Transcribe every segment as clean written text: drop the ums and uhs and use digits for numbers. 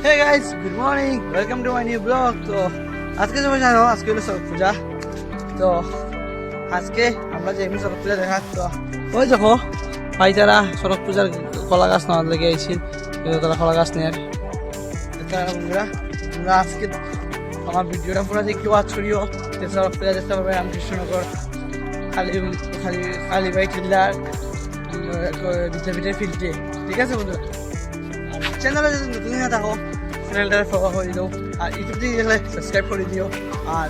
Hey guys, good morning. Welcome to my new vlog. তো আজকে যে জানো আজকে হলো সরক পূজা। তো আজকে আমরা যে এমনি সরক পূজা দেখা তো ওই দেখো ভাই তারা সরক পূজার কলা গাছ নেওয়ার লেগে আইছি। তারা কলা গাছ নেয় বন্ধুরা। আমরা আজকে আমার ভিডিওটা পুরো দেখি ওয়াচ করিও। সরক পূজা দেখতে পারবে রামকৃষ্ণনগর কালীবাই টিল্লার বিদ্যাপীঠের ফিল্ডে। ঠিক আছে বন্ধুরা, চ্যানেলে যদি নতুন না থাকো চ্যানেলটা ফলো করে দিও, আর ইউটিউব থেকে দেখলে সাবস্ক্রাইব করে দিও। আর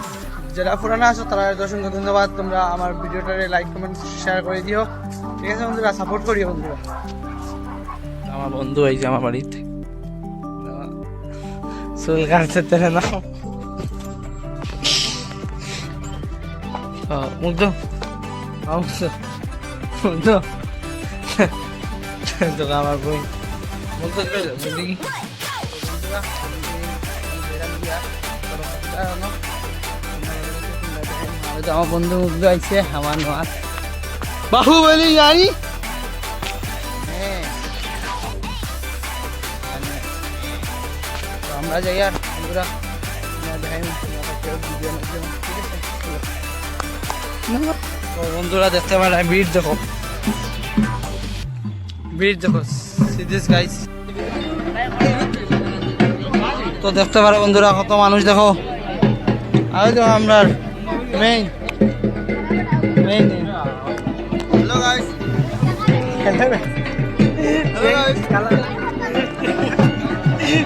যারা পুরানো আছো তারা অসংখ্য ধন্যবাদ, তোমরা আমার ভিডিওটারে লাইক কমেন্ট শেয়ার করে দিও। ঠিক আছে বন্ধুরা, সাপোর্ট করিও বন্ধুরা। আমার বন্ধু এই যে আমার বাড়িতে চুল কাটতে না মুগ্ধ আমার বই আমার বন্ধু মুগ্ধ আইছে আমার নাচ বাহুবলী জানি। আমরা যাই আর বন্ধুরা বন্ধুরা দেখতে পারে ভিড় দেখো, ভিড় দেখো সিরিয়াস গাইস। তো দেখতে পারো বন্ধুরা কত মানুষ দেখো। আর দেখো আমরা main hello guys, hello guys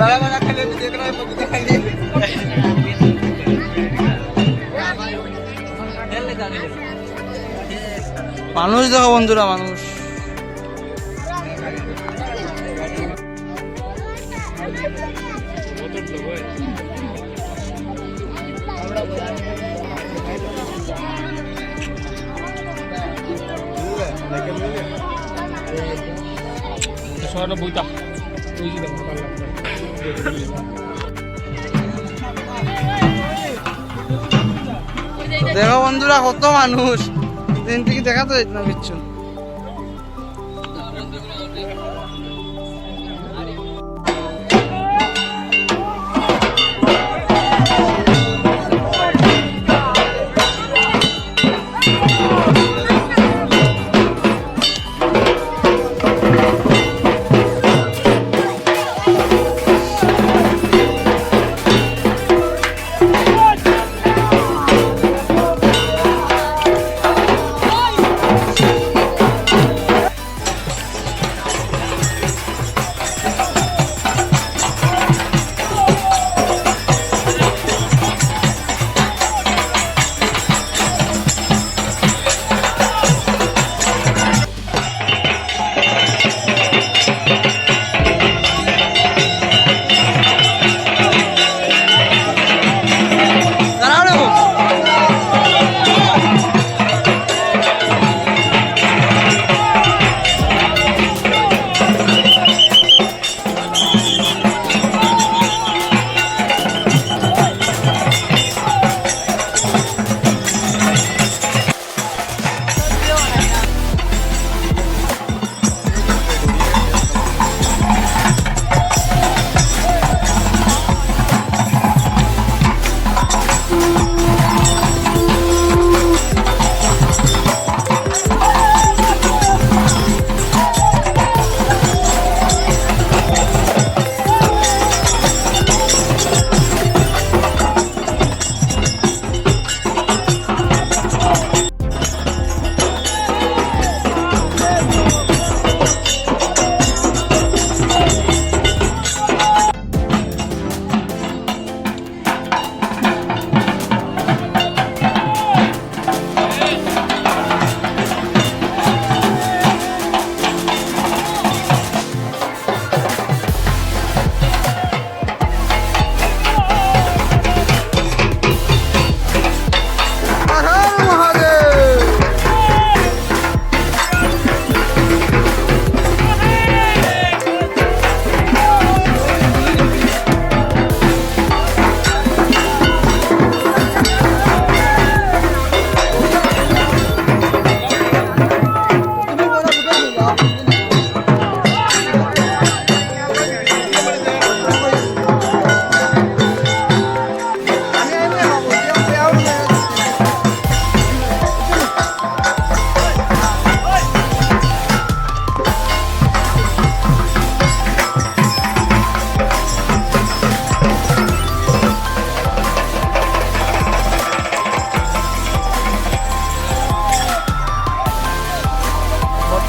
बड़ा बड़ा खेले भी देख रहा है पपीता खाली মানুষ দেখো বন্ধুরা মানুষ। দেখো বন্ধুরা কত মানুষ, দিন থেকে দেখা তো না কিচ্ছু।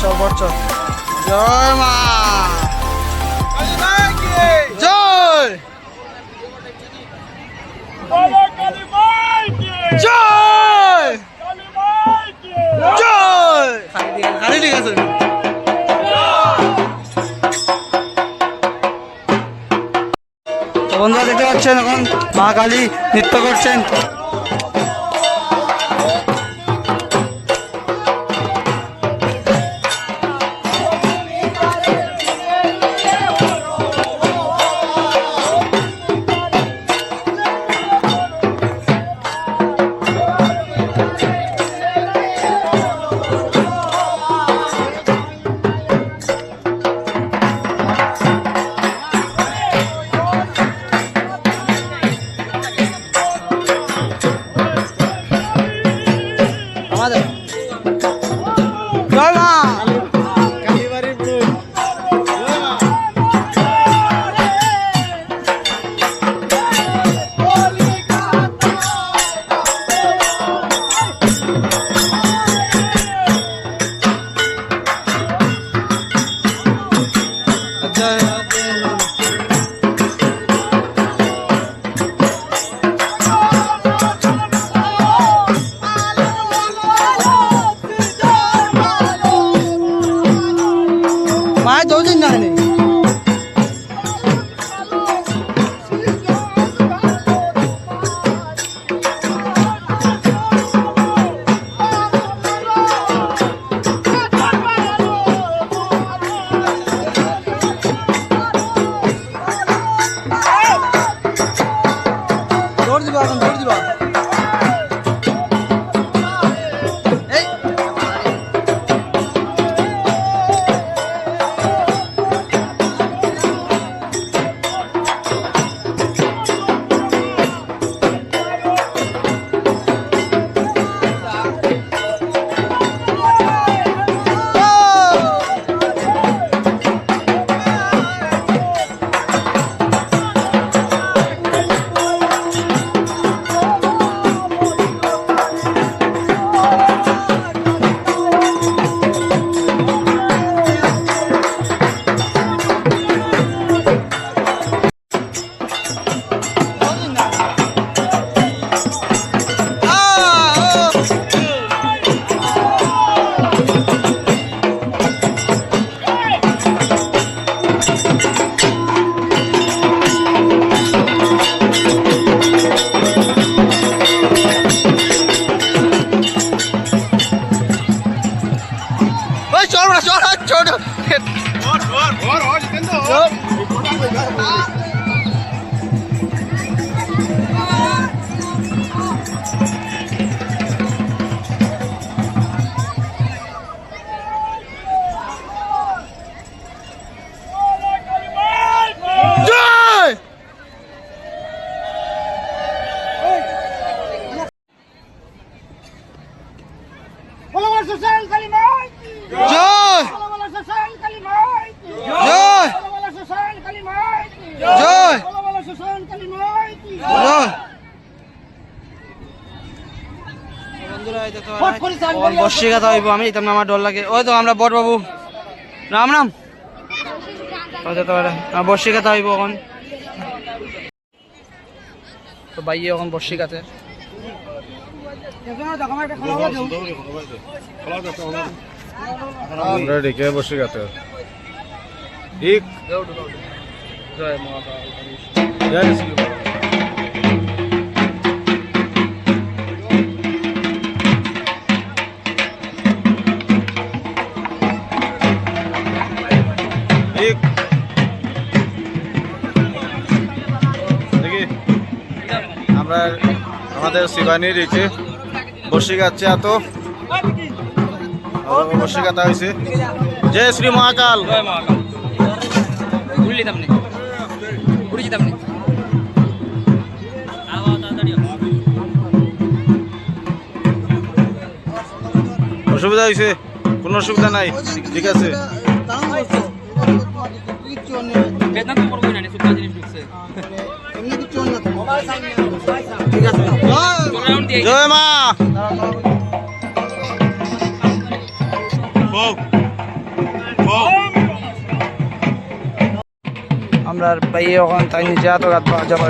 চল বট চল। জয় মা, জয় জয় জয়। খালি ঠিক আছে। বন্ধুরা দেখতে পাচ্ছেন এখন মা কালী নৃত্য করছেন। জয় মা, মায়ের দৌদিন যায়নি। দৌড় দিবা এখন, দৌড় দিবা। বর্ষি কথা হইব, আমি যেতাম না, আমার ডর লাগে। ওই তো আমরা বট বাবু, রাম রাম। বর্ষি কথা হইব এখন, তো বাইয়ে এখন বর্ষি কাতে। আমরা ডেকে বসে গেছে ঠিক জয় মাতা জয় ঠিক দেখি আমরা আমাদের শিবানী রেখে বসে যাচ্ছে এত বসে কথা হয়েছে। জয় শ্রী মহাকাল। জয় মহাকাল। ঘুরলি তামনি ঘুরেছি তামনি অসুবিধা হয়েছে? কোনো অসুবিধা নাই, ঠিক আছে। জয় মা। আমরা পাইয়ে ওখান তাই নিজে হাত গাত পাওয়া যাবে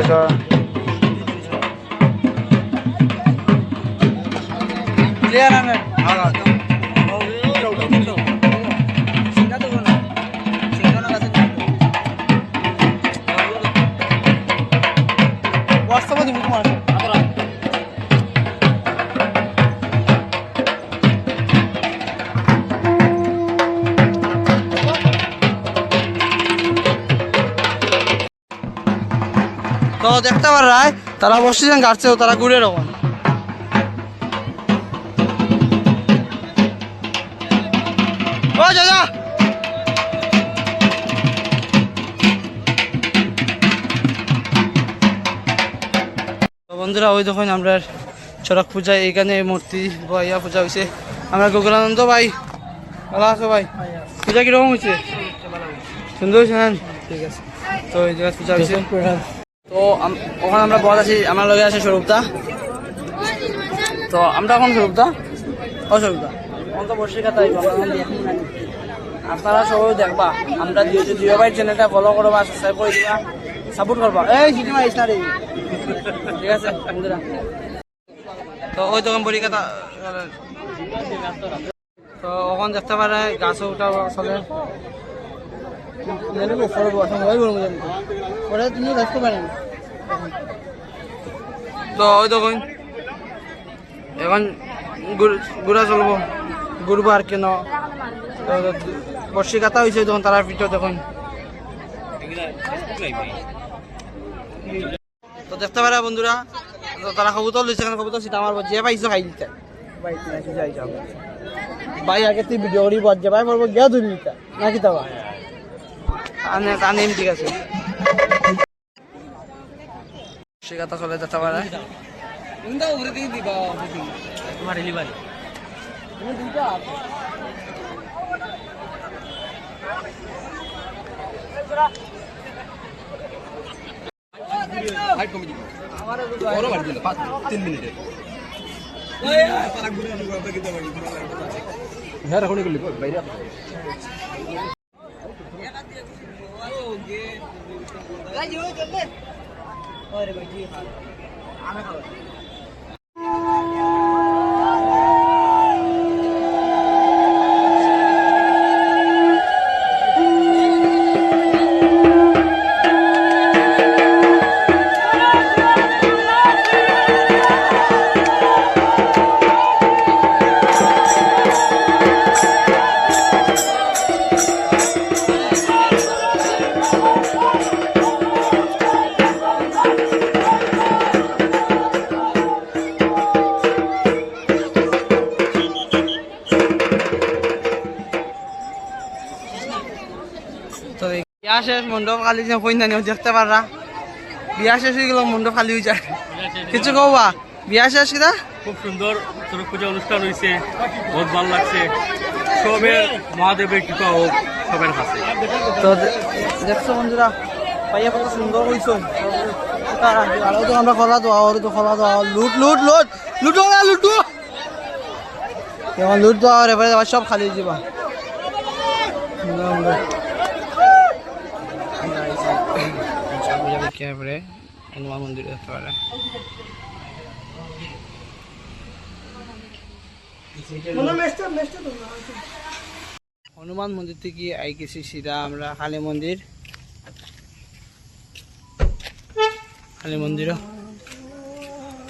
ক্লিয়ার আনে বাস্তবে দিব তোমার তো দেখতে পারায় তারা বসেছেন গাড়ছেও তারা ঘুরে রকম ও দাদা বন্ধুরা ওই দেখুন আমরা চড়ক পূজায় এইখানে মূর্তি বইয়া পূজা হয়েছে আমরা গোকুলানন্দ ভাই ভালো আছো ভাই পূজা কিরকম হয়েছে সুন্দর হয়েছে না ঠিক আছে তো এই জায়গায় পূজা হয়েছে তো ওখানে আমরা বস আছি আমার লগে আছে স্বরূপদা তো আমরা এখন স্বরূপদা ও স্বরূপদা এখন তো বসে কথা আপনারা সবাই দেখবা আমরা জিও ভাই চ্যানেলটা ফলো করবা সাবস্ক্রাইব করে দিবা সাপোর্ট করবা এই সিটি মারিস না রে ঠিক আছে বন্ধুরা তো ওই দোকান পরীক্ষা তো ওখানে দেখতে পারে গাছও উঠা চলে তুমি রাখতে পারেন তো ওই দেখুন এখন ঘুরা চলবো ঘুরবো আর কেন বর্ষি কাটা হয়েছে তখন তারা ভিতর দেখুন তো দেখতে পারে বন্ধুরা তারা কবুতর লইছে কবুতর সেটা আমার যে পাইছো খাই দিতে ভাই আগে তুই ভিডিও করি বল যে ভাই বলবো গিয়া ধরি দিতে নাকি তা আনেম ঠিক আছে সে কথা চলে যেতে পারে বিয়া শেষ মণ্ডপ খালি দেখতে পারা বিয়া শেষ হয়ে গেল মণ্ডপ খালি হয়ে যায় কিছু কবা বিয়া শেষ কিনা খুব সুন্দর চড়ক পূজা অনুষ্ঠান হয়েছে বহুত ভালো লাগছে সবের মহাদেবের কৃপা হোক সবের কাছে তো দেখছো বন্ধুরা পাইয়া কত সুন্দর হয়েছে আরো তো আমরা খোলা দেওয়া ওর তো খোলা দেওয়া লুট লুট লুট লুটো না লুটো লুট দেওয়া এবারে আবার সব খালি যাবা হনুমান মন্দির দেখতে পারে হনুমান মন্দির থেকে আই গেছি সিধা আমরা কালী মন্দির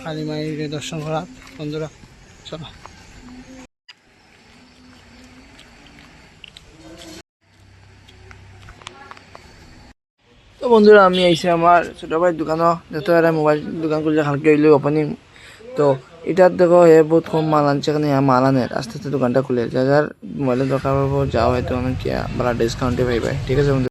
কালী মায়ের দর্শন করা বন্ধুরা চলো তো বন্ধুরা আমি আইসি আমার ছোট ভাইয়ের দোকানও যত মোবাইল দোকান করলে কালকে হইলে ওপেনিং তো এটার দেখো হে বহুত কম মাল আনছে এখানে মাল আনের আস্তে আস্তে দোকানটা খুলে যার মোবাইলের দরকার পড়বো যাও হয়তো অনেক বড় ডিসকাউন্টে পাইবে ঠিক আছে বন্ধু।